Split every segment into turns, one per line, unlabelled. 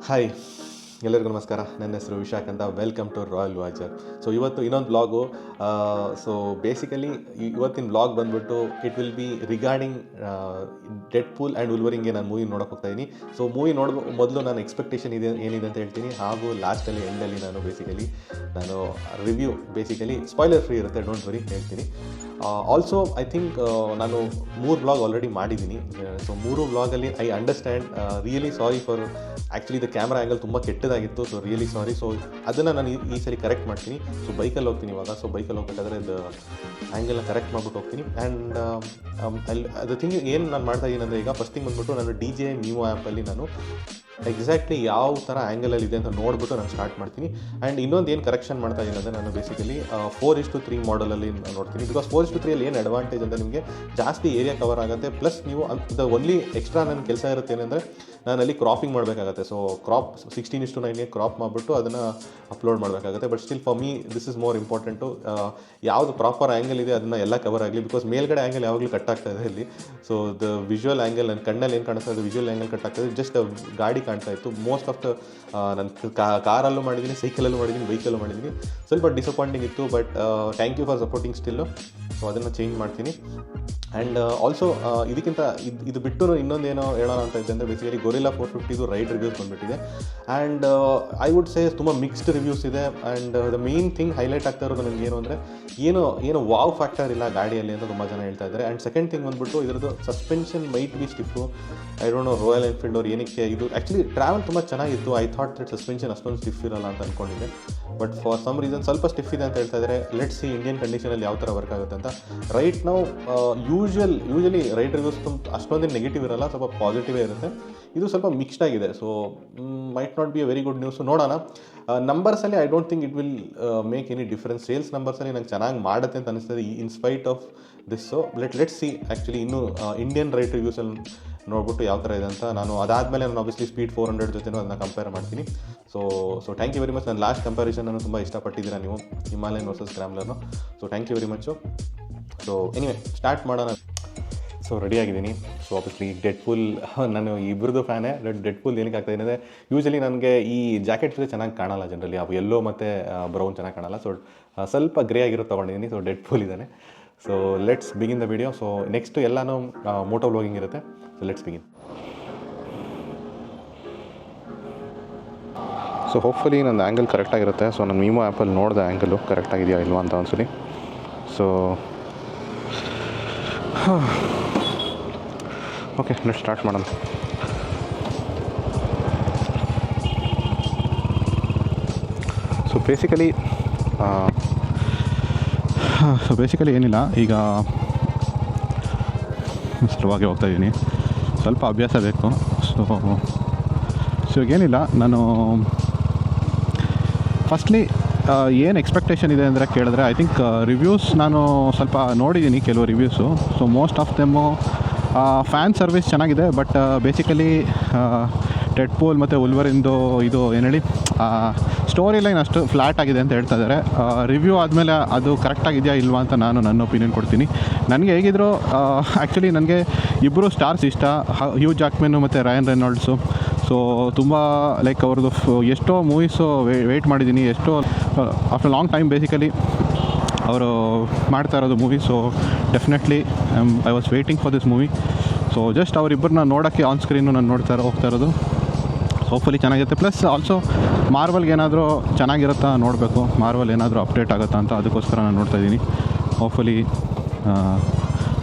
Hi, ಎಲ್ಲರಿಗೂ ನಮಸ್ಕಾರ. ನನ್ನ ಹೆಸರು ವಿಶಾಖ್ ಅಂತ. Welcome to royal watcher. So ಇವತ್ತು ಇನ್ನೊಂದು ಬ್ಲಾಗು. ಸೊ ಬೇಸಿಕಲಿ ಇವತ್ತಿನ ಬ್ಲಾಗ್ ಬಂದ್ಬಿಟ್ಟು it will be regarding Deadpool and ಉಲ್ವರಿಂಗ್ಗೆ ನಾನು ಮೂವಿ ನೋಡೋಕೆ ಹೋಗ್ತಾ ಇದ್ದೀನಿ. ಸೊ ಮೂವಿ ಮೊದಲು ನಾನು ಎಕ್ಸ್ಪೆಕ್ಟೇಷನ್ ಏನಿದೆ ಅಂತ ಹೇಳ್ತೀನಿ, ಹಾಗೂ ಲಾಸ್ಟಲ್ಲಿ ಎಂಡಲ್ಲಿ ನಾನು ರಿವ್ಯೂ ಬೇಸಿಕಲಿ ಸ್ಪಾಯ್ಲರ್ ಫ್ರೀ ಇರುತ್ತೆ, ಡೋಂಟ್ ವರಿ, ಹೇಳ್ತೀನಿ. ಆಲ್ಸೋ ಐ ಥಿಂಕ್ ನಾನು 3 ಬ್ಲಾಗ್ ಆಲ್ರೆಡಿ ಮಾಡಿದ್ದೀನಿ. ಸೊ 3 ಬ್ಲಾಗಲ್ಲಿ I understand, really sorry for actually the camera angle ತುಂಬ ಕೆಟ್ಟದಾಗಿತ್ತು. So really sorry. ಸೊ ಅದನ್ನು ನಾನು ಈ ಸರಿ ಕರೆಕ್ಟ್ ಮಾಡ್ತೀನಿ. ಸೊ ಬೈಕಲ್ಲಿ ಹೋಗ್ತೀನಿ ಇವಾಗ. ಸೊ ಬೈಕಲ್ಲಿ ಹೋಗ್ಬೇಕಾದ್ರೆ ಅದು ಆ್ಯಂಗಲ್ನ ಕರೆಕ್ಟ್ ಮಾಡ್ಬಿಟ್ಟು ಹೋಗ್ತೀನಿ. ಆ್ಯಂಡ್ ಅದು ಥಿಂಗ್ ಏನು ನಾನು ಮಾಡ್ತಾ ಇದ್ದೀನಿ ಅಂದರೆ, ಈಗ ಫಸ್ಟ್ ಥಿಂಗ್ ಬಂದುಬಿಟ್ಟು ನಾನು DJI Mio ಆ್ಯಪಲ್ಲಿ ನಾನು ಎಕ್ಸಾಕ್ಟ್ಲಿ ಯಾವ ಥರ ಆ್ಯಂಗಲಲ್ಲಿ ಇದೆ ಅಂತ ನೋಡಿಬಿಟ್ಟು ನಾನು ಸ್ಟಾರ್ಟ್ ಮಾಡ್ತೀನಿ. ಆ್ಯಂಡ್ ಇನ್ನೊಂದು ಏನು ಕರೆಕ್ಷನ್ ಮಾಡ್ತಾ ಇದ್ದೀನಿ ಅಂದರೆ, ನಾನು ಬೇಸಿಕಲಿ 4:3 ಮಾಡಲಲ್ಲಿ ನೋಡ್ತೀನಿ. ಬಿಕಾಸ್ 4:3 ಏನು ಅಡ್ವಾಂಟೇಜ್ ಅಂದರೆ, ನಿಮಗೆ ಜಾಸ್ತಿ ಏರಿಯಾ ಕವರ್ ಆಗುತ್ತೆ. ಪ್ಲಸ್ ನೀವು ಅದು ಒನ್ಲಿ ಎಕ್ಸ್ಟ್ರಾ ನನ್ನ ಕೆಲಸ ಇರುತ್ತೆ ಏನಂದರೆ, ನಾನು ಅಲ್ಲಿ ಕ್ರಾಪಿಂಗ್ ಮಾಡಬೇಕಾಗತ್ತೆ. ಸೊ ಕ್ರಾಪ್ 16:9ಗೆ ಕ್ರಾಪ್ ಮಾಡಿಬಿಟ್ಟು ಅದನ್ನು ಅಪ್ಲೋಡ್ ಮಾಡಬೇಕಾಗುತ್ತೆ. But still for me this is more important. ಯಾವುದು ಪ್ರಾಪರ್ ಆ್ಯಂಗಲ್ ಇದೆ ಅದನ್ನು ಎಲ್ಲ ಕವರ್ ಆಗಲಿ. ಬಿಕಾಸ್ ಮೇಲ್ಗಡೆ ಆ್ಯಂಗಲ್ ಯಾವಾಗಲೂ ಕಟ್ ಆಗ್ತಾ ಇದೆ ಇಲ್ಲಿ. ಸೊ ದ ವಿಜುವಲ್ ಆ್ಯಂಗಲ್, ನನ್ನ ಕಣ್ಣಲ್ಲಿ ಏನು ಕಾಣಿಸ್ತಾ ಇದೆ ವಿಜುವಲ್ ಆ್ಯಂಗಲ್ ಕಟ್ ಆಗ್ತಾಯಿದೆ. ಜಸ್ಟ್ ಗಾಡಿ ಕಾಣ್ತಾ ಇತ್ತು. ಮೋಸ್ಟ್ ಆಫ್ ದ ನಾನು ಕಾರಲ್ಲೂ ಮಾಡಿದ್ದೀನಿ, ಸೈಕಲಲ್ಲೂ ಮಾಡಿದ್ದೀನಿ, ಬೈಕಲ್ಲೂ ಮಾಡಿದ್ದೀನಿ. ಸ್ವಲ್ಪ ಡಿಸಪಾಯಿಂಟಿಂಗ್ ಇತ್ತು. But thank you for supporting still. So ಅದನ್ನು ಚೇಂಜ್ ಮಾಡ್ತೀನಿ. ಆ್ಯಂಡ್ ಆಲ್ಸೋ ಇದಕ್ಕಿಂತ ಇದು ಬಿಟ್ಟು ಇನ್ನೊಂದೇನೋ ಹೇಳೋಣ ಅಂತ ಇದ್ದೆ ಅಂದರೆ, ಬೇಸಿಕಲಿ ಗೊರಿಲ್ಲಾ 450 ರೈಡ್ ರಿವ್ಯೂಸ್ ಬಂದುಬಿಟ್ಟಿದೆ. ಆ್ಯಂಡ್ ಐ ವುಡ್ ಸೇ ತುಂಬ ಮಿಕ್ಸ್ಡ್ ರಿವ್ಯೂಸ್ ಇದೆ. And the main thing highlight ಆಗ್ತಾ ಇರೋದು ನನಗೆ ಏನು ಅಂದರೆ, ಏನು ವಾವ್ ಫ್ಯಾಕ್ಟರ್ ಇಲ್ಲ ಗಾಡಿಯಲ್ಲಿ ಅಂತ ತುಂಬ ಜನ ಹೇಳ್ತಾ ಇದ್ದಾರೆ. ಆ್ಯಂಡ್ ಸೆಕೆಂಡ್ ಥಿಂಗ್ ಬಂದುಬಿಟ್ಟು ಇದರದ್ದು suspension might be stiff. I don't know Royal Enfield ಅವ್ರು ಏನಕ್ಕೆ ಇದು ಆ್ಯಕ್ಚುಲಿ ಟ್ರಾವೆಲ್ ತುಂಬ ಚೆನ್ನಾಗಿತ್ತು. ಐ ಥಾಟ್ ದಟ್ ಸಸ್ಪೆನ್ಷನ್ ಅಷ್ಟೊಂದು ಸ್ಟಿಫ್ ಇರೋಲ್ಲ ಅಂತ ಅಂದ್ಕೊಂಡಿದ್ದೆ. ಬಟ್ ಫಾರ್ ಸಮ್ ರೀಸನ್ ಸ್ವಲ್ಪ ಸ್ಟಿಫ್ ಇದೆ ಅಂತ ಹೇಳ್ತಾ ಇದ್ದಾರೆ. ಲೆಟ್ಸ್ ಸಿ ಇಂಡಿಯನ್ ಕಂಡೀಷನಲ್ಲಿ ಯಾವ ಥರ ವರ್ಕ್ ಆಗುತ್ತೆ ಅಂತ. ರೈಟ್ ನಾವು ಯೂಶಲಿ ರೈಡ್ ರಿವ್ಯೂಸ್ ಅಷ್ಟೊಂದೇನು ನೆಗೆಟಿವ್ ಇರಲ್ಲ, ಸ್ವಲ್ಪ ಪಾಸಿಟಿವೇ ಇರುತ್ತೆ. ಇದು ಸ್ವಲ್ಪ ಮಿಕ್ಸ್ಡ್ ಆಗಿದೆ. So might not be a very good news. ನೋಡೋಣ. ನಂಬರ್ಸಲ್ಲಿ I don't think it will make any difference. Sales ನಂಬರ್ಸಲ್ಲಿ ನಂಗೆ ಚೆನ್ನಾಗಿ ಮಾಡುತ್ತೆ ಅಂತ ಅನಿಸ್ತದೆ in spite of this. So let's see actually ಇನ್ನೂ ಇಂಡಿಯನ್ ರೈಡ್ ರಿವ್ಯೂಸಲ್ಲಿ ನೋಡ್ಬಿಟ್ಟು ಯಾವ ಥರ ಇದೆ ಅಂತ. ನಾನು ಅದಾದಮೇಲೆ ನಾನು ಆಬ್ವಿಯಸ್ಲಿ ಸ್ಪೀಡ್ 400 ಜೊತೆನೂ ಅದನ್ನ ಕಂಪೇರ್ ಮಾಡ್ತೀನಿ. So thank you very much. ನಾನು ಲಾಸ್ಟ್ ಕಂಪ್ಯಾರಿಸನನ್ನು ತುಂಬ ಇಷ್ಟಪಟ್ಟಿದ್ದೀರಾ ನೀವು, ಹಿಮಾಲಯನ್ ವರ್ಸಸ್ ಸ್ಕ್ರಾಮ್ಲರ್ನು. So thank you very much. So anyway start ಮಾಡೋಣ. ಸೊ ರೆಡಿಯಾಗಿದ್ದೀನಿ. ಸೊ ಆಬ್ವಿಯಸ್ಲಿ ಡೆಡ್ ಪೂಲ್ ನಾನು ಇಬ್ಬರದು ಫ್ಯಾನೇ. ಡೆಡ್ ಪೂಲ್ ಏನಕ್ಕೆ ಆಗ್ತಾಯಿದೆ ಅಂದರೆ, ಯೂಶಲಿ ನನಗೆ ಈ ಜಾಕೆಟ್ ಜೊತೆ ಚೆನ್ನಾಗಿ ಕಾಣಲ್ಲ ಜನರಲಿ. ಅವು ಯೆಲ್ಲೋ ಮತ್ತು ಬ್ರೌನ್ ಚೆನ್ನಾಗಿ ಕಾಣಲ್ಲ. ಸೊ ಸ್ವಲ್ಪ ಗ್ರೇ ಆಗಿರೋ ತೊಗೊಂಡಿದ್ದೀನಿ. ಸೊ ಡೆಡ್ ಪೂಲ್ ಇದ್ದಾನೆ. So let's begin the video. So next ಎಲ್ಲನೂ ಮೋಟೋ ವ್ಲಾಗಿಂಗ್ ಇರುತ್ತೆ. So let's begin. So hopefully ನನ್ನ ಆ್ಯಂಗಲ್ ಕರೆಕ್ಟಾಗಿರುತ್ತೆ. ಸೊ ನಾನು ಮೀಮೋ ಆ್ಯಪಲ್ಲಿ ನೋಡಿದೆ ಆ್ಯಂಗಲು ಕರೆಕ್ಟಾಗಿದೆಯಾ ಇಲ್ವಾ ಅಂತ ಒಂದ್ಸಲಿ. ಸೊ ಓಕೆ, ನೆಕ್ಸ್ಟ್ ಸ್ಟಾರ್ಟ್ ಮಾಡೋಣ. ಸೊ ಬೇಸಿಕಲಿ ಏನಿಲ್ಲ, ಈಗ ಸ್ಲೋವಾಗಿ ಹೋಗ್ತಾಯಿದ್ದೀನಿ. ಸ್ವಲ್ಪ ಅಭ್ಯಾಸ ಬೇಕು. ಸೊ ಈಗೇನಿಲ್ಲ, ನಾನು ಫಸ್ಟ್ಲಿ ಏನು ಎಕ್ಸ್ಪೆಕ್ಟೇಷನ್ ಇದೆ ಅಂದರೆ ಕೇಳಿದ್ರೆ, ಐ ಥಿಂಕ್ ರಿವ್ಯೂಸ್ ನಾನು ಸ್ವಲ್ಪ ನೋಡಿದ್ದೀನಿ ಕೆಲವು reviews. So most of them fan service ಚೆನ್ನಾಗಿದೆ. ಬಟ್ ಬೇಸಿಕಲಿ ಡೆಡ್ ಪೂಲ್ ಮತ್ತು ಉಲ್ವರಿಂದು ಇದು ಏನು ಹೇಳಿ ಸ್ಟೋರಿ ಲೈನ್ ಅಷ್ಟು ಫ್ಲ್ಯಾಟ್ ಆಗಿದೆ ಅಂತ ಹೇಳ್ತಾ ಇದ್ದಾರೆ. ರಿವ್ಯೂ ಆದಮೇಲೆ ಅದು ಕರೆಕ್ಟಾಗಿದೆಯಾ ಇಲ್ವಾ ಅಂತ ನಾನು ನನ್ನ ಒಪಿನಿಯನ್ ಕೊಡ್ತೀನಿ. ನನಗೆ ಹೇಗಿದ್ರು ಆ್ಯಕ್ಚುಲಿ ನನಗೆ ಇಬ್ಬರು ಸ್ಟಾರ್ಸ್ ಇಷ್ಟ, ಹ್ಯೂ ಜಾಕ್ಮೆನ್ನು ಮತ್ತು ರಯನ್ ರೆನಾಲ್ಡ್ಸು. ಸೊ ತುಂಬ ಲೈಕ್ ಅವ್ರದ್ದು ಎಷ್ಟೋ ಮೂವೀಸು ವೆಯ್ಟ್ ಮಾಡಿದ್ದೀನಿ, ಎಷ್ಟೋ ಆಫ್ಟರ್ ಲಾಂಗ್ ಟೈಮ್ ಬೇಸಿಕಲಿ ಅವರು ಮಾಡ್ತಾ ಇರೋದು movie. So definitely I was waiting for this movie. So just ಅವರಿಬ್ಬರನ್ನ ನೋಡೋಕ್ಕೆ ಆನ್ ಸ್ಕ್ರೀನು ನಾನು ಹೋಗ್ತಾ ಇರೋದು. ಹೋಪ್ಫುಲಿ ಚೆನ್ನಾಗಿರುತ್ತೆ. ಪ್ಲಸ್ ಆಲ್ಸೋ ಮಾರ್ವಲ್ಗೆ ಏನಾದರೂ ಚೆನ್ನಾಗಿರುತ್ತಾ ನೋಡಬೇಕು, ಮಾರ್ವಲ್ ಏನಾದರೂ ಅಪ್ಡೇಟ್ ಆಗುತ್ತಾ ಅಂತ. ಅದಕ್ಕೋಸ್ಕರ ನಾನು ನೋಡ್ತಾಯಿದ್ದೀನಿ. ಹೋಪ್ಫುಲಿ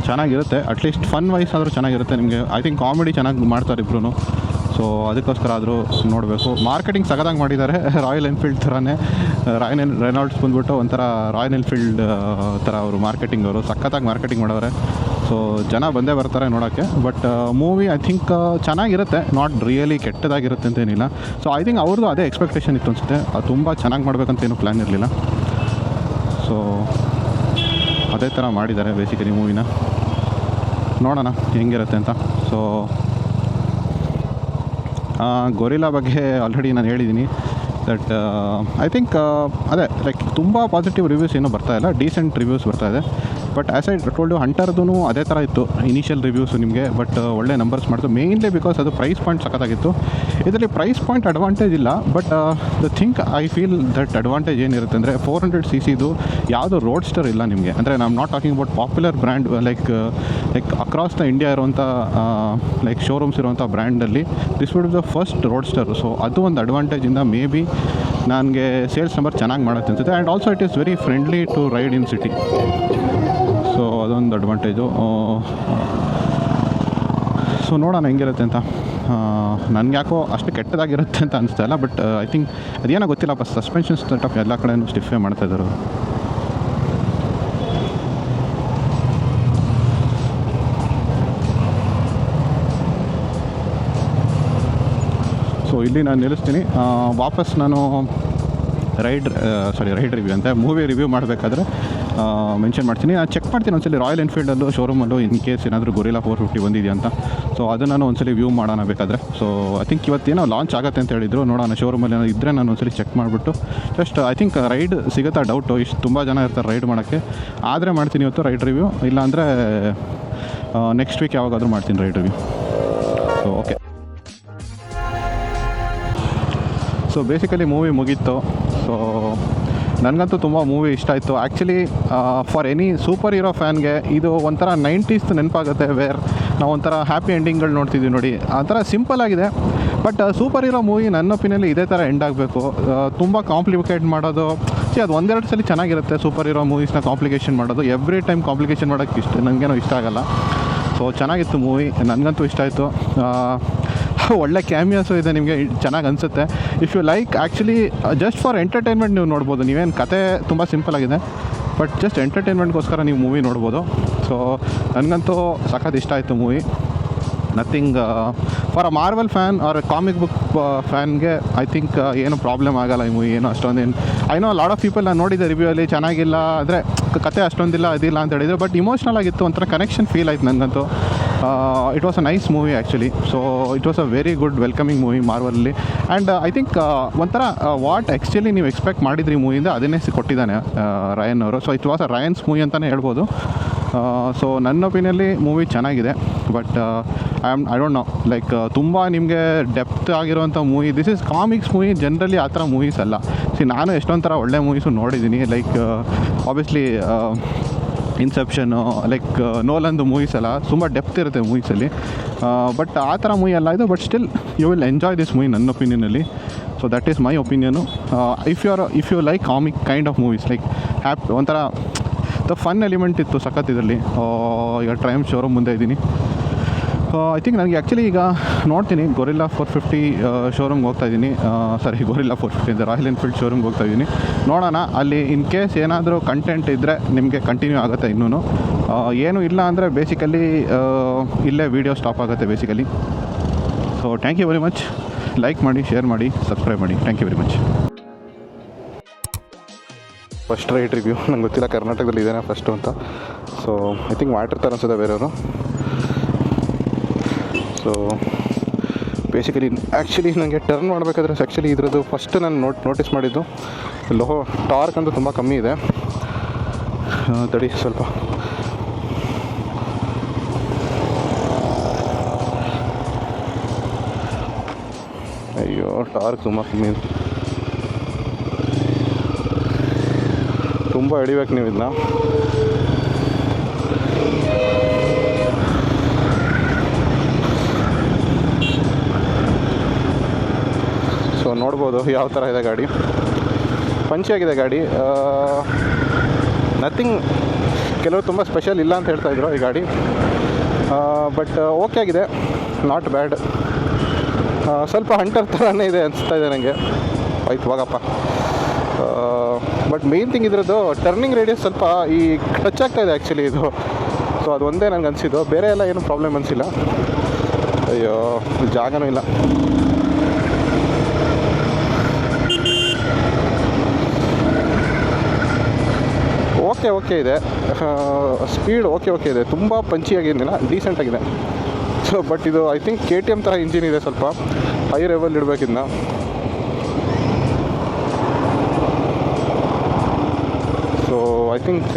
ಚೆನ್ನಾಗಿರುತ್ತೆ. ಅಟ್ಲೀಸ್ಟ್ ಫನ್ ವೈಸ್ ಆದರೂ ಚೆನ್ನಾಗಿರುತ್ತೆ. ನಿಮಗೆ ಐ ಥಿಂಕ್ ಕಾಮಿಡಿ ಚೆನ್ನಾಗಿ ಮಾಡ್ತಾರೆ ಇಬ್ಬರೂ. ಸೊ ಅದಕ್ಕೋಸ್ಕರ ಆದರೂ ನೋಡಬೇಕು. ಮಾರ್ಕೆಟಿಂಗ್ ಸಗದಾಗಿ ಮಾಡಿದ್ದಾರೆ. ರಾಯಲ್ ಎನ್ಫೀಲ್ಡ್ ಥರನೇ ರಾಯನ್ ರೆನಾಲ್ಡ್ಸ್ ಬಂದುಬಿಟ್ಟು ಒಂಥರ ರಾಯಲ್ ಎನ್ಫೀಲ್ಡ್ ಥರ ಅವರು ಮಾರ್ಕೆಟಿಂಗ್, ಅವರು ಸಖತ್ತಾಗಿ ಮಾರ್ಕೆಟಿಂಗ್ ಮಾಡೋರೆ. ಸೊ ಜನ ಬಂದೇ ಬರ್ತಾರೆ ನೋಡೋಕ್ಕೆ. ಬಟ್ ಮೂವಿ ಐ ಥಿಂಕ್ ಚೆನ್ನಾಗಿರುತ್ತೆ, ನಾಟ್ ರಿಯಲಿ ಕೆಟ್ಟದಾಗಿರುತ್ತೆ ಅಂತೇನಿಲ್ಲ. ಸೊ ಐ ಥಿಂಕ್ ಅವ್ರದ್ದು ಅದೇ ಎಕ್ಸ್ಪೆಕ್ಟೇಷನ್ ಇತ್ತು ಅನಿಸುತ್ತೆ. ಅದು ತುಂಬ ಚೆನ್ನಾಗಿ ಮಾಡಬೇಕಂತ ಏನೂ ಪ್ಲ್ಯಾನ್ ಇರಲಿಲ್ಲ. ಸೊ ಅದೇ ಥರ ಮಾಡಿದ್ದಾರೆ ಬೇಸಿಕಲಿ ಮೂವಿನ. ನೋಡೋಣ ಹೆಂಗಿರುತ್ತೆ ಅಂತ. ಸೊ ಗೊರಿಲ್ಲಾ ಬಗ್ಗೆ ಆಲ್ರೆಡಿ ನಾನು ಹೇಳಿದ್ದೀನಿ. ದಟ್ ಐ ಥಿಂಕ್ ಅದೇ ಲೈಕ್ ತುಂಬ ಪಾಸಿಟಿವ್ ರಿವ್ಯೂಸ್ ಏನೂ ಬರ್ತಾಯಿಲ್ಲ, ಡೀಸೆಂಟ್ ರಿವ್ಯೂಸ್ ಬರ್ತಾಯಿದೆ.
ಬಟ್ ಆ್ಯಸ್ ಐ ಟೋಲ್ಡು ಹಂಟರ್ದು ಅದೇ ಥರ ಇತ್ತು ಇನಿಷಿಯಲ್ ರಿವ್ಯೂಸು ನಿಮಗೆ, ಬಟ್ ಒಳ್ಳೆ ನಂಬರ್ಸ್ ಮಾಡ್ತು ಮೇಯ್ನ್ಲಿ ಬಿಕಾಸ್ ಅದು ಪ್ರೈಸ್ ಪಾಯಿಂಟ್ ಸಖತ್ತಾಗಿತ್ತು. ಇದರಲ್ಲಿ ಪ್ರೈಸ್ ಪಾಯಿಂಟ್ ಅಡ್ವಾಂಟೇಜ್ ಇಲ್ಲ, but the think I feel that advantage ಏನಿರುತ್ತೆ ಅಂದರೆ 400cc ಯಾವುದು ರೋಡ್ಸ್ಟರ್ ಇಲ್ಲ ನಿಮಗೆ. ಅಂದರೆ I am not talking about popular brand like across the India ಇರುವಂಥ ಲೈಕ್ ಶೋರೂಮ್ಸ್ ಇರುವಂಥ ಬ್ರ್ಯಾಂಡಲ್ಲಿ this would the first roadster. So ಅದು ಒಂದು ಅಡ್ವಾಂಟೇಜಿಂದ ಮೇ ಬಿ ನನಗೆ ಸೇಲ್ಸ್ ನಂಬರ್ ಚೆನ್ನಾಗಿ ಮಾಡುತ್ತೆ ಅನಿಸುತ್ತೆ. And also it is very friendly to ride in city. So ಅದೊಂದು ಅಡ್ವಾಂಟೇಜು. ಸೊ ನೋಡೋಣ ಹೆಂಗಿರುತ್ತೆ ಅಂತ. ನನಗೆ ಯಾಕೋ ಅಷ್ಟು ಕೆಟ್ಟದಾಗಿರುತ್ತೆ ಅಂತ ಅನಿಸ್ತಾ ಇಲ್ಲ, ಬಟ್ ಐ ಥಿಂಕ್ ಅದೇನೋ ಗೊತ್ತಿಲ್ಲಪ್ಪ, ಸಸ್ಪೆನ್ಷನ್ ಸೆಟಪ್ ಎಲ್ಲ ಕಡೆಯೂ ಸ್ಟಿಫೇ ಮಾಡ್ತಾಯಿದ್ದಾರೆ. ಸೊ ಇಲ್ಲಿ ನಾನು ನಿಲ್ಲಿಸ್ತೀನಿ. ವಾಪಸ್ ನಾನು ರೈಡ್ ರಿವ್ಯೂ ಅಂತ ಮೂವಿ ರಿವ್ಯೂ ಮಾಡಬೇಕಾದ್ರೆ ಮೆನ್ಷನ್ ಮಾಡ್ತೀನಿ. ನಾನು ಚೆಕ್ ಮಾಡ್ತೀನಿ ಒಂದ್ಸಲಿ ರಾಯಲ್ ಎನ್ಫೀಲ್ಡಲ್ಲೂ ಶೋರೂಮಲ್ಲೂ ಇನ್ ಕೇಸ್ ಏನಾದರೂ ಗೊರಿಲ್ಲಾ 450 ಬಂದಿದೆಯಾ ಅಂತ. ಸೊ ಅದನ್ನು ನಾನು ಒಂದ್ಸಲಿ ವ್ಯೂ ಮಾಡೋಣ ಬೇಕಾದರೆ. ಸೊ ಐ ಥಿಂಕ್ ಇವತ್ತೇನೋ ಲಾಂಚ್ ಆಗುತ್ತೆ ಅಂತ ಹೇಳಿದರು. ನೋಡೋಣ ಶೋರೂಮಲ್ಲಿ ಏನೋ ಇದ್ದರೆ ನಾನು ಒಂದ್ಸಲಿ ಚೆಕ್ ಮಾಡಿಬಿಟ್ಟು ಜಸ್ಟ್ ಐ ಥಿಂಕ್ ರೈಡ್ ಸಿಗುತ್ತಾ ಡೌಟು. ಇಷ್ಟು ತುಂಬ ಜನ ಇರ್ತಾರೆ ರೈಡ್ ಮಾಡೋಕ್ಕೆ. ಆದರೆ ಮಾಡ್ತೀನಿ ಇವತ್ತು ರೈಡ್ ರಿವ್ಯೂ, ಇಲ್ಲಾಂದರೆ ನೆಕ್ಸ್ಟ್ ವೀಕ್ ಯಾವಾಗಾದರೂ ಮಾಡ್ತೀನಿ ride review. So okay. So basically movie ಮುಗೀತು. ಸೊ ನನಗಂತೂ ತುಂಬ ಮೂವಿ ಇಷ್ಟ ಆಯಿತು. Actually for any superhero ಫ್ಯಾನ್ಗೆ ಇದು ಒಂಥರ 90s ನೆನಪಾಗುತ್ತೆ, ವೇರ್ ನಾವು ಒಂಥರ ಹ್ಯಾಪಿ ಎಂಡಿಂಗ್ಗಳು ನೋಡ್ತಿದ್ವಿ ನೋಡಿ. ಆ ಥರ ಸಿಂಪಲ್ ಆಗಿದೆ. ಬಟ್ ಸೂಪರ್ ಹೀರೋ ಮೂವಿ ನನ್ನ ಒಪಿನಿಯಲ್ಲಿ ಇದೇ ಥರ ಎಂಡ್ ಆಗಬೇಕು. ತುಂಬ ಕಾಂಪ್ಲಿಕೇಟ್ ಮಾಡೋದು ಅದು ಒಂದೆರಡು ಸಲ ಚೆನ್ನಾಗಿರುತ್ತೆ. ಸೂಪರ್ ಹೀರೋ ಮೂವೀಸ್ನ ಕಾಂಪ್ಲಿಕೇಶನ್ ಮಾಡೋದು ಎವ್ರಿ ಟೈಮ್ ಕಾಂಪ್ಲಿಕೇಶನ್ ಮಾಡೋಕ್ಕೆ ನನಗೇನೋ ಇಷ್ಟ ಆಗೋಲ್ಲ. ಸೊ ಚೆನ್ನಾಗಿತ್ತು ಮೂವಿ, ನನಗಂತೂ ಇಷ್ಟ ಆಯಿತು. ಒಳ್ಳೆ ಕ್ಯಾಮಿಯಾಸು ಇದೆ, ನಿಮಗೆ ಚೆನ್ನಾಗಿ ಅನಿಸುತ್ತೆ. If you like actually just for entertainment ನೀವು ನೋಡ್ಬೋದು. ನೀವೇನು ಕತೆ ತುಂಬ ಸಿಂಪಲ್ ಆಗಿದೆ, ಬಟ್ ಜಸ್ಟ್ ಎಂಟರ್ಟೈನ್ಮೆಂಟ್ಗೋಸ್ಕರ ನೀವು ಮೂವಿ ನೋಡ್ಬೋದು. ಸೊ ನನಗಂತೂ ಸಖತ್ ಇಷ್ಟ ಆಯಿತು movie. Nothing for a Marvel fan or comic book ಫ್ಯಾನ್ಗೆ ಐ ಥಿಂಕ್ ಏನು ಪ್ರಾಬ್ಲಮ್ ಆಗೋಲ್ಲ ಈ ಮೂವಿ. ಏನು ಅಷ್ಟೊಂದೇನು I know lot of people ನಾನು ನೋಡಿದ್ದೆ ರಿವ್ಯೂ ಅಲ್ಲಿ ಚೆನ್ನಾಗಿಲ್ಲ, ಆದರೆ ಕತೆ ಅಷ್ಟೊಂದಿಲ್ಲ ಅದಿಲ್ಲ ಅಂತ ಹೇಳಿದ್ರು. ಬಟ್ ಇಮೋಷ್ನಲ್ ಆಗಿತ್ತು, ಒಂಥರ ಕನೆಕ್ಷನ್ ಫೀಲ್ ಆಯ್ತು ನನಗಂತೂ. It was a nice movie actually. So it was a very good welcoming movie ಮಾರ್ವಲಲ್ಲಿ. ಆ್ಯಂಡ್ ಐ ಥಿಂಕ್ ಒಂಥರ ವಾಟ್ ಆ್ಯಕ್ಚುಲಿ ನೀವು ಎಕ್ಸ್ಪೆಕ್ಟ್ ಮಾಡಿದ್ರಿ ಮೂವಿಯಿಂದ ಅದನ್ನೇ ಕೊಟ್ಟಿದ್ದಾನೆ ರಯನ್ ಅವರು. ಸೊ it was a Ryan's movie ಅಂತಲೇ ಹೇಳ್ಬೋದು. ಸೊ ನನ್ನ ಒಪಿನಿಯಲ್ಲಿ ಮೂವಿ ಚೆನ್ನಾಗಿದೆ. But I don't know like ತುಂಬ ನಿಮಗೆ ಡೆಪ್ತ್ ಆಗಿರೋಂಥ movie. This is comics movie. Generally ಆ ಥರ ಮೂವೀಸ್ ಅಲ್ಲ. ನಾನು ಎಷ್ಟೊಂದು ಥರ ಒಳ್ಳೆ ಮೂವೀಸು ನೋಡಿದ್ದೀನಿ. ಲೈಕ್ ಆಬ್ವಿಯಸ್ಲಿ ಇನ್ಸೆಪ್ಷನು, ಲೈಕ್ ನೋಲಂದು ಮೂವೀಸ್ ಎಲ್ಲ ತುಂಬ ಡೆಪ್ತ್ ಇರುತ್ತೆ ಮೂವೀಸಲ್ಲಿ. ಬಟ್ ಆ ಥರ ಮೂವಿ ಅಲ್ಲ ಇದು. But still you will enjoy this movie ನನ್ನ ಒಪಿನಿಯನಲ್ಲಿ. So that is my opinion. If you like comic kind of movies like ಒಂಥರ ದ ಫನ್ ಎಲಿಮೆಂಟ್ ಇತ್ತು ಸಖತ್ ಇದರಲ್ಲಿ. ಈಗ ಟ್ರೈಮ್ ಶೋರೂಮ್ ಮುಂದೆ ಇದ್ದೀನಿ. ಐ ಥಿಂಕ್ ನನಗೆ ಆ್ಯಕ್ಚುಲಿ ಈಗ ನೋಡ್ತೀನಿ ಗೊರಿಲ್ಲಾ 450 ಶೋರೂಮ್ಗೆ ಹೋಗ್ತಾಯಿದ್ದೀನಿ. ಗೊರಿಲ್ಲಾ 450 ಅಂತ ರಾಯಲ್ ಎನ್ಫೀಲ್ಡ್ ಶೋರೂಮ್ಗೆ ಹೋಗ್ತಾಯಿದ್ದೀನಿ. ನೋಡೋಣ ಅಲ್ಲಿ ಇನ್ ಕೇಸ್ ಏನಾದರೂ ಕಂಟೆಂಟ್ ಇದ್ದರೆ ನಿಮಗೆ ಕಂಟಿನ್ಯೂ ಆಗುತ್ತೆ. ಇನ್ನೂ ಏನೂ ಇಲ್ಲ ಅಂದರೆ ಬೇಸಿಕಲಿ ಇಲ್ಲೇ ವೀಡಿಯೋ ಸ್ಟಾಪ್ ಆಗುತ್ತೆ basically. So thank you very much. Like ಮಾಡಿ, ಶೇರ್ ಮಾಡಿ, ಸಬ್ಸ್ಕ್ರೈಬ್ ಮಾಡಿ. Thank you very much. First ride review ನಂಗೆ ಗೊತ್ತಿಲ್ಲ ಕರ್ನಾಟಕದಲ್ಲಿ ಇದೇನಾ ಫಸ್ಟು ಅಂತ. ಸೊ ಐ ಥಿಂಕ್ ಮಾಡಿರ್ತಾರೆ ಅನ್ಸುತ್ತೆ ಬೇರೆಯವರು. ಸೊ ಬೇಸಿಕಲಿ ಆ್ಯಕ್ಚುಲಿ ನನಗೆ ಟರ್ನ್ ಮಾಡಬೇಕಾದ್ರೆ ಆ್ಯಕ್ಚುಲಿ ಇದ್ರದ್ದು ಫಸ್ಟ್ ನಾನು ನೋಟಿಸ್ ಮಾಡಿದ್ದು ಟಾರ್ಕ್ ಅಂತೂ ತುಂಬ ಕಮ್ಮಿ ಇದೆ. ತಡಿ ಸ್ವಲ್ಪ ಅಯ್ಯೋ ಟಾರ್ಕ್ ತುಂಬ ಕಮ್ಮಿ ಇದೆ. ತುಂಬ ಹಿಡಿಬೇಕು ನೀವು ಇದನ್ನ. ಸೊ ನೋಡ್ಬೋದು ಯಾವ ಥರ ಇದೆ ಗಾಡಿ. ಪಂಚಿಯಾಗಿದೆ ಗಾಡಿ. ನಥಿಂಗ್ ಕೆಲವರು ತುಂಬ ಸ್ಪೆಷಲ್ ಇಲ್ಲ ಅಂತ ಹೇಳ್ತಾಯಿದ್ರು ಈ ಗಾಡಿ. ಬಟ್ ಓಕೆ ಆಗಿದೆ, ನಾಟ್ ಬ್ಯಾಡ್. ಸ್ವಲ್ಪ ಹಂಟರ್ ಥರನೇ ಇದೆ ಅನಿಸ್ತಾ ಇದೆ ನನಗೆ. ಆಯ್ತು ಹೋಗಪ್ಪ. ಬಟ್ ಮೇನ್ ಥಿಂಗ್ ಇದ್ರದ್ದು ಟರ್ನಿಂಗ್ ರೇಡಿಯಸ್ ಸ್ವಲ್ಪ ಈ ಟಚ್ ಆಗ್ತಾಯಿದೆ ಆ್ಯಕ್ಚುಲಿ ಇದು. ಸೊ ಅದು ಒಂದೇ ನನಗೆ ಅನಿಸಿದ್ದು, ಬೇರೆ ಎಲ್ಲ ಏನು ಪ್ರಾಬ್ಲಮ್ ಅನಿಸಿಲ್ಲ. ಅಯ್ಯೋ ಜಾಗನೂ ಇಲ್ಲ. ಓಕೆ ಇದೆ, ಸ್ಪೀಡ್ ಓಕೆ ಇದೆ, ತುಂಬ ಪಂಚಿಯಾಗಿದ್ದಿಲ್ಲ, ಡೀಸೆಂಟಾಗಿದೆ. ಸೊ ಬಟ್ ಇದು ಐ ಥಿಂಕ್ KTM ಥರ ಇಂಜಿನ್ ಇದೆ, ಸ್ವಲ್ಪ ಹೈ ಲೆವೆಲ್ ಇಡಬೇಕಿದ್ನ. ಸೊ ಐ ಥಿಂಕ್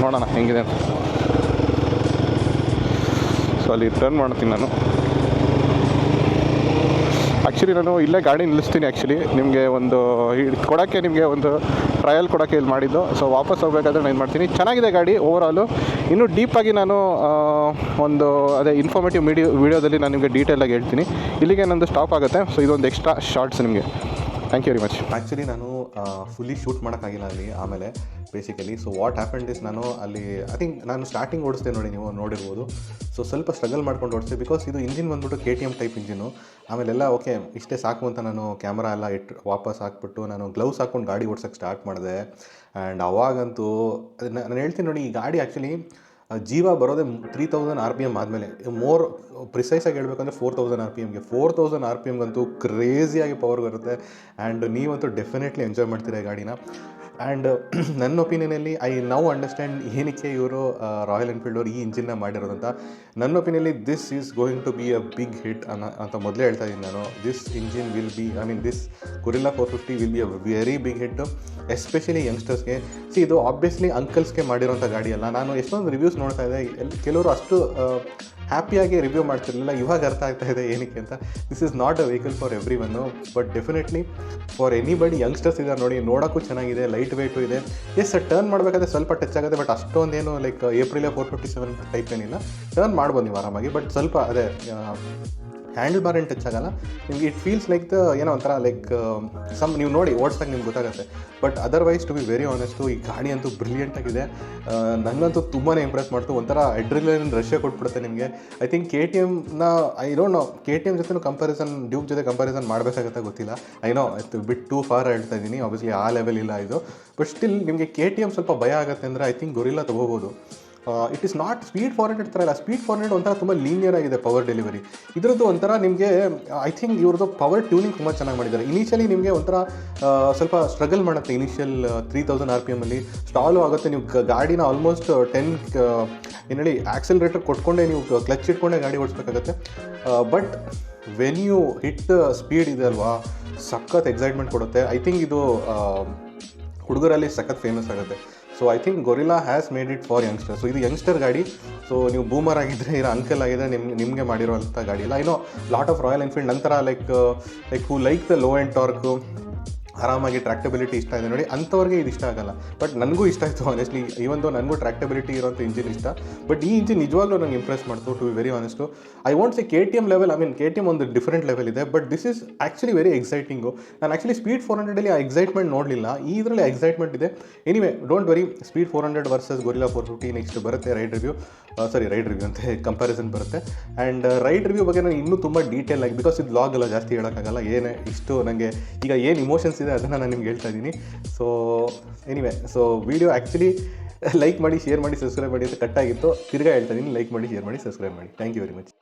ನೋಡೋಣ ಹೆಂಗಿದೆ ಅಂತ. ಸೊ ಅಲ್ಲಿ ಟರ್ನ್ ಮಾಡ್ತೀನಿ ನಾನು. ಆ್ಯಕ್ಚುಲಿ ನಾನು ಇಲ್ಲೇ ಗಾಡಿ ನಿಲ್ಲಿಸ್ತೀನಿ. ಆ್ಯಕ್ಚುಲಿ ನಿಮಗೆ ಒಂದು ಕೊಡೋಕ್ಕೆ, ನಿಮಗೆ ಒಂದು ಟ್ರಯಲ್ ಕೊಡೋಕ್ಕೆ ಇಲ್ಲಿ ಮಾಡಿದ್ದು. ಸೊ ವಾಪಸ್ ಹೋಗಬೇಕಾದ್ರೆ ನಾನು ಏನು ಮಾಡ್ತೀನಿ, ಚೆನ್ನಾಗಿದೆ ಗಾಡಿ ಓವರಾಲು. ಇನ್ನೂ ಡೀಪಾಗಿ ನಾನು ಒಂದು ಅದೇ ಇನ್ಫಾರ್ಮೇಟಿವ್ ವೀಡಿಯೋದಲ್ಲಿ ನಾನು ನಿಮಗೆ ಡೀಟೇಲಾಗಿ ಹೇಳ್ತೀನಿ. ಇಲ್ಲಿಗೆ ನಂದು ಸ್ಟಾಪ್ ಆಗುತ್ತೆ. ಸೊ ಇದೊಂದು ಎಕ್ಸ್ಟ್ರಾ ಶಾರ್ಟ್ಸ್ ನಿಮಗೆ. Thank you very much.
Actually ನಾನು ಫುಲ್ಲಿ ಶೂಟ್ ಮಾಡೋಕ್ಕಾಗಿಲ್ಲ ಅಲ್ಲಿ ಆಮೇಲೆ basically. So what happened is, ನಾನು ಅಲ್ಲಿ ಐ ಥಿಂಕ್ ನಾನು ಸ್ಟಾರ್ಟಿಂಗ್ ಓಡಿಸ್ದೆ ನೋಡಿ, ನೀವು ನೋಡಿರ್ಬೋದು. ಸೊ ಸ್ವಲ್ಪ ಸ್ಟ್ರಗಲ್ ಮಾಡ್ಕೊಂಡು ಓಡಿಸ್ದೆ, ಬಿಕಾಸ್ ಇದು ಇಂಜಿನ್ ಬಂದ್ಬಿಟ್ಟು KTM ಟೈಪ್ ಇಂಜಿನು. ಆಮೇಲೆಲ್ಲ ಓಕೆ ಇಷ್ಟೇ ಸಾಕು ಅಂತ ನಾನು ಕ್ಯಾಮ್ರಾ ಎಲ್ಲ ವಾಪಸ್ ಹಾಕ್ಬಿಟ್ಟು ನಾನು ಗ್ಲೌಸ್ ಹಾಕ್ಕೊಂಡು ಗಾಡಿ ಓಡ್ಸೋಕ್ಕೆ ಸ್ಟಾರ್ಟ್ ಮಾಡಿದೆ. ಆ್ಯಂಡ್ ಅವಾಗಂತೂ ನಾನು ಹೇಳ್ತೀನಿ ನೋಡಿ, ಈ ಗಾಡಿ ಆ್ಯಕ್ಚುಲಿ ಜೀವ ಬರೋದೇ 3000 RPM ಆದಮೇಲೆ. ಮೋರ್ ಪ್ರಿಸೈಸಾಗಿ ಹೇಳ್ಬೇಕಂದ್ರೆ 4000 RPMಗೆ. 4000 RPMಗಂತೂ ಕ್ರೇಜಿಯಾಗಿ ಪವರ್ ಬರುತ್ತೆ. ಆ್ಯಂಡ್ ನೀವಂತೂ ಡೆಫಿನೆಟ್ಲಿ ಎಂಜಾಯ್ ಮಾಡ್ತೀರಾ ಈ ಗಾಡಿನ. ಆ್ಯಂಡ್ ನನ್ನ ಒಪಿನಿಯನಲ್ಲಿ ಐ ನೌ ಅಂಡರ್ಸ್ಟ್ಯಾಂಡ್ ಏನಕ್ಕೆ ಇವರು ರಾಯಲ್ ಎನ್ಫೀಲ್ಡ್ ಅವರು ಈ ಇಂಜಿನ್ನ ಮಾಡಿರೋದಂತ. ನನ್ನ ಒಪಿನಿಯನಲ್ಲಿ this is going to be a big hit ಅಂತ ಮೊದಲೇ ಹೇಳ್ತಾ ಇದ್ದೀನಿ ನಾನು. This engine will be, I mean this Guerrilla 450 will be a very big hit, especially ಯಂಗ್ಸ್ಟರ್ಸ್ಗೆ. ಇದು ಆಬ್ವಿಯಸ್ಲಿ ಅಂಕಲ್ಸ್ಗೆ ಮಾಡಿರೋಂಥ ಗಾಡಿ ಅಲ್ಲ. ನಾನು ಎಷ್ಟೊಂದು ರಿವ್ಯೂಸ್ ನೋಡ್ತಾ ಇದ್ದೆ, ಕೆಲವರು ಅಷ್ಟು ಹ್ಯಾಪಿಯಾಗಿ ರಿವ್ಯೂ ಮಾಡ್ತಿರಲಿಲ್ಲ. ಇವಾಗ ಅರ್ಥ ಆಗ್ತಾ ಇದೆ ಏನಕ್ಕೆ ಅಂತ. This is not a vehicle for every one, but definitely for anybody. Youngsters ಇದ್ದಾರೆ ನೋಡಿ, ನೋಡೋಕ್ಕೂ ಚೆನ್ನಾಗಿದೆ, ಲೈಟ್ ವೆಯ್ಟು ಇದೆ. ಎಸ್ ಟರ್ನ್ ಮಾಡಬೇಕಾದ್ರೆ ಸ್ವಲ್ಪ ಟಚ್ ಆಗುತ್ತೆ, ಬಟ್ ಅಷ್ಟೊಂದೇನು ಲೈಕ್ ಏಪ್ರಿಲ್ 457 ಟೈಪ್ ಏನಿಲ್ಲ. ಟರ್ನ್ ಮಾಡ್ಬೋದು ನೀವು ಆರಾಮಾಗಿ, ಬಟ್ ಸ್ವಲ್ಪ ಅದೇ ಹ್ಯಾಂಡಲ್ ಬಾರ್ ಏನು ಟಚ್ ಆಗಲ್ಲ ನಿಮಗೆ. ಇಟ್ ಫೀಲ್ಸ್ ಲೈಕ್ ಏನೋ ಒಂಥರ ಲೈಕ್ ನೀವು ನೋಡಿ ಓಡಿಸ್ದಾಗ ನಿಮ್ಗೆ ಗೊತ್ತಾಗುತ್ತೆ. But otherwise to be very honest, ಈ ಗಾಡಿ ಅಂತೂ ಬ್ರಿಲಿಯಂಟಾಗಿದೆ. ನನಗಂತೂ ತುಂಬಾ ಇಂಪ್ರೆಸ್ ಮಾಡ್ತು. ಒಂಥರ ಅಡ್ರಿನಲಿನ್ ರಶ್ಯ ಕೊಟ್ಬಿಡುತ್ತೆ ನಿಮಗೆ. ಐ ಥಿಂಕ್ KTMನ ಐ ಡೋಂಟ್ ನೋ, KTM ಜೊತೆ ಕಂಪ್ಯಾರಿಸನ್, ಡ್ಯೂಕ್ ಜೊತೆ ಕಂಪ್ಯಾರಿಸನ್ ಮಾಡಬೇಕಾಗುತ್ತೆ ಗೊತ್ತಿಲ್ಲ. ಐ ನೋ ಇತ್ತು ಬಿಟ್ ಟೂ ಫಾರ್ ಹೇಳ್ತಾ ಇದ್ದೀನಿ, ಆಬ್ವಿಯಸ್ಲಿ ಆ ಲೆವೆಲ್ ಇಲ್ಲ ಇದು. ಬಟ್ ಸ್ಟಿಲ್ ನಿಮಗೆ KTM ಸ್ವಲ್ಪ ಭಯ ಆಗುತ್ತೆ ಅಂದರೆ ಐ ಥಿಂಕ್ ಗೊರಿಲ್ಲಾ ತೊಗೋಬೋದು. ಇಟ್ ಈಸ್ ನಾಟ್ ಸ್ಪೀಡ್ 400 ಥರ ಇಲ್ಲ. ಸ್ಪೀಡ್ 400 ಒಂಥರ ತುಂಬ ಲೀನಿಯರ್ ಆಗಿದೆ ಪವರ್ ಡೆಲಿವರಿ. ಇದರದ್ದು ಒಂಥರ ನಿಮಗೆ ಐ ಥಿಂಕ್ ಇವ್ರದ್ದು ಪವರ್ ಟ್ಯೂನಿಂಗ್ ತುಂಬ ಚೆನ್ನಾಗಿ ಮಾಡಿದ್ದಾರೆ. ಇನಿಷಿಯಲಿ ನಿಮಗೆ ಒಂಥರ ಸ್ವಲ್ಪ ಸ್ಟ್ರಗಲ್ ಮಾಡುತ್ತೆ. ಇನಿಷಿಯಲ್ 3000 RPMಲ್ಲಿ ಸ್ಟಾಲು ಆಗುತ್ತೆ. ನೀವು ಗಾಡಿನ ಆಲ್ಮೋಸ್ಟ್ 10 ಏನು ಹೇಳಿ ಆಕ್ಸೆಲರೇಟರ್ ಕೊಟ್ಕೊಂಡೇ ನೀವು ಕ್ಲಚ್ ಇಟ್ಕೊಂಡೇ ಗಾಡಿ ಓಡಿಸ್ಬೇಕಾಗತ್ತೆ. But when you hit speed ಇದೆ ಅಲ್ವಾ, ಸಖತ್ ಎಕ್ಸೈಟ್ಮೆಂಟ್ ಕೊಡುತ್ತೆ. ಐ ಥಿಂಕ್ ಇದು ಹುಡುಗರಲ್ಲಿ ಸಖತ್ ಫೇಮಸ್ ಆಗುತ್ತೆ. So I think gorilla has made it for youngster. So ಇದು ಯಂಗ್ಸ್ಟರ್ ಗಾಡಿ. ಸೊ ನೀವು ಬೂಮರ್ ಆಗಿದ್ದರೆ, ಇಲ್ಲ ಅಂಕಲ್ ಆಗಿದ್ದರೆ ನಿಮಗೆ ಮಾಡಿರೋಂಥ ಗಾಡಿ ಇಲ್ಲ. I know lot of Royal Enfield ನಂತರ like who like the low and torque, ಆರಾಮಾಗಿ ಟ್ರ್ಯಾಕ್ಟಬಿಲಿಟಿ ಇಷ್ಟ ಇದೆ ನೋಡಿ, ಅಂಥವ್ರಿಗೆ ಇದು ಇಷ್ಟ ಆಗಲ್ಲ. ಬಟ್ ನನಗೂ ಇಷ್ಟ ಆಯಿತು ಆನೆಸ್ಟ್ಲಿ. ಈವನ್ ದೋ ನನಗೂ ಟ್ರ್ಯಾಕ್ಟಬಿಲಿಟಿ ಇರೋಂಥ ಇಂಜಿನ್ ಇಷ್ಟ. ಬಟ್ ಈ ಇಂಜಿನ್ ನಿಜವಾಗ್ಲೂ ನಂಗೆ ಇಂಪ್ರೆಸ್ ಮಾಡ್ತು, to be very honest. I want say KTM level, I mean KTM ಒಂದು ಡಿಫರೆಂಟ್ ಲೆವೆಲ್ ಇದೆ. But this is actually very exciting. ನಾನು ಆ್ಯಕ್ಚುಲಿ ಸ್ಪೀಡ್ 400ಅಲ್ಲಿ ಆ ಎಕ್ಸೈಟ್ಮೆಂಟ್ ನೋಡಲಿಲ್ಲ. ಇದರಲ್ಲಿ ಎಕ್ಸೈಟ್ಮೆಂಟ್ ಇದೆ. Anyway don't worry, speed 400 versus Guerrilla 450 next ಬರುತ್ತೆ ride review ಅಂತ ಕಂಪ್ಯಾರಿಸನ್ ಬರುತ್ತೆ. ಆ್ಯಂಡ್ ರೈಡ್ ರಿವ್ಯೂ ಬಗ್ಗೆ ನಾನು ಇನ್ನೂ ತುಂಬ ಡೀಟೇಲ್ ಆಗಿ, ಬಿಕಾಸ್ ಇದು ಲಾಗ್ ಎಲ್ಲ ಜಾಸ್ತಿ ಹೇಳೋಕ್ಕಾಗಲ್ಲ. ಏನೇ ಇಷ್ಟು ನನಗೆ ಈಗ ಏನು ಇಮೋಷನ್ಸ್ ಇದೆ ಅದನ್ನು ನಾನು ನಿಮ್ಗೆ ಹೇಳ್ತಾ ಇದ್ದೀನಿ. So anyway, so video actually like ಮಾಡಿ, ಶೇರ್ ಮಾಡಿ, ಸಬ್ಸ್ಕ್ರೈಬ್ ಮಾಡಿ ಅಂತ ಕಟ್ಟಾಗಿತ್ತು. ತಿರ್ಗಾ ಹೇಳ್ತಾ ಇದ್ದೀನಿ, ಲೈಕ್ ಮಾಡಿ, ಶೇರ್ ಮಾಡಿ, ಸಬ್ಸ್ಕ್ರೈಬ್ ಮಾಡಿ. Thank you very much.